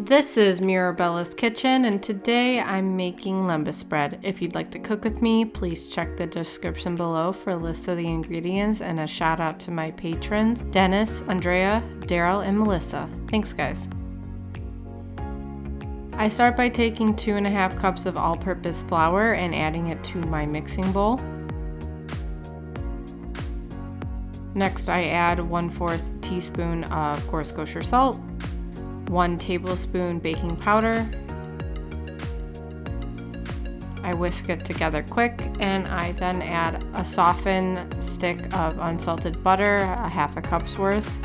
This is Mirabella's Kitchen, and today I'm making lembas bread. If you'd like to cook with me, please check the description below for a list of the ingredients and a shout out to my patrons, Dennis, Andrea, Daryl, and Melissa. Thanks, guys. I start by taking 2.5 cups of all-purpose flour and adding it to my mixing bowl. Next, I add 1/4 teaspoon of coarse kosher salt, 1 tablespoon baking powder. I whisk it together quick, and I then add a softened stick of unsalted butter, a 1/2 cup's worth.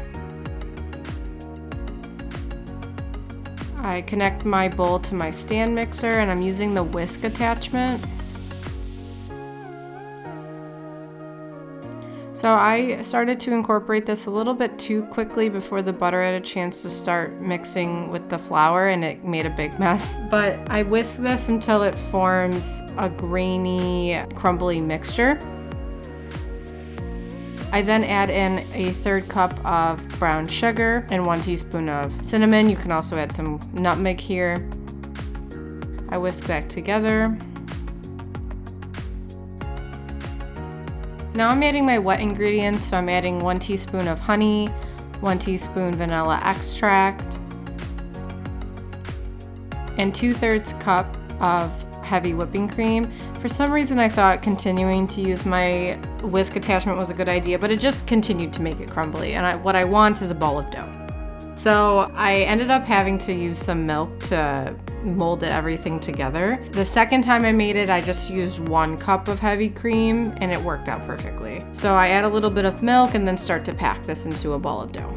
I connect my bowl to my stand mixer, and I'm using the whisk attachment. So I started to incorporate this a little bit too quickly before the butter had a chance to start mixing with the flour, and it made a big mess. But I whisk this until it forms a grainy, crumbly mixture. I then add in a 1/3 cup of brown sugar and 1 teaspoon of cinnamon. You can also add some nutmeg here. I whisk that together. Now I'm adding my wet ingredients, so I'm adding 1 teaspoon of honey, 1 teaspoon vanilla extract, and 2/3 cup of heavy whipping cream. For some reason I thought continuing to use my whisk attachment was a good idea, but it just continued to make it crumbly, and what I want is a ball of dough. So I ended up having to use some milk to mold everything together. The second time I made it, I just used 1 cup of heavy cream, and it worked out perfectly. So I add a little bit of milk and then start to pack this into a ball of dough.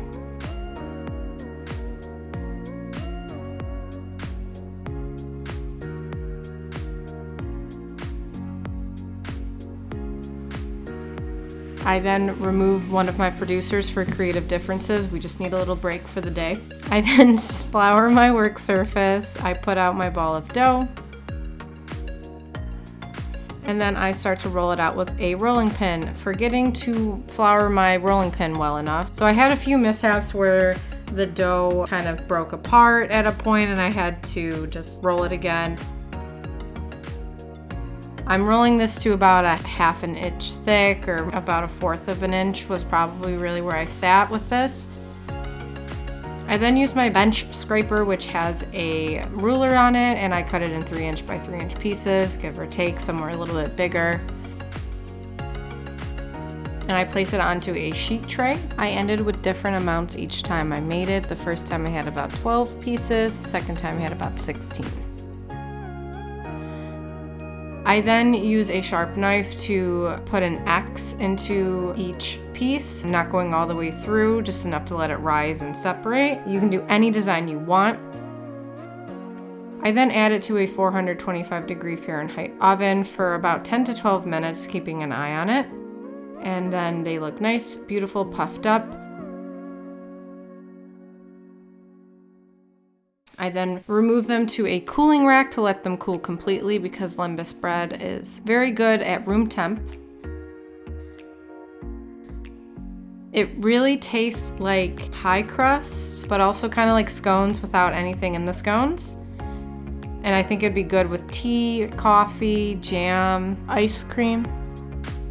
I then remove one of my producers for creative differences. We just need a little break for the day. I then flour my work surface. I put out my ball of dough. And then I start to roll it out with a rolling pin, forgetting to flour my rolling pin well enough. So I had a few mishaps where the dough kind of broke apart at a point, and I had to just roll it again. I'm rolling this to about a 1/2 inch thick, or about 1/4 of an inch was probably really where I sat with this. I then use my bench scraper, which has a ruler on it, and I cut it in 3" by 3" pieces, give or take, somewhere a little bit bigger. And I place it onto a sheet tray. I ended with different amounts each time I made it. The first time I had about 12 pieces, the second time I had about 16. I then use a sharp knife to put an X into each piece, not going all the way through, just enough to let it rise and separate. You can do any design you want. I then add it to a 425° Fahrenheit oven for about 10 to 12 minutes, keeping an eye on it. And then they look nice, beautiful, puffed up. I then remove them to a cooling rack to let them cool completely, because lembas bread is very good at room temp. It really tastes like pie crust, but also kind of like scones without anything in the scones. And I think it'd be good with tea, coffee, jam, ice cream.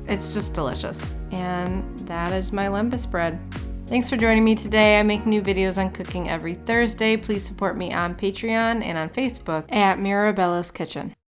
It's just delicious. And that is my lembas bread. Thanks for joining me today. I make new videos on cooking every Thursday. Please support me on Patreon and on Facebook at Mirabella's Kitchen.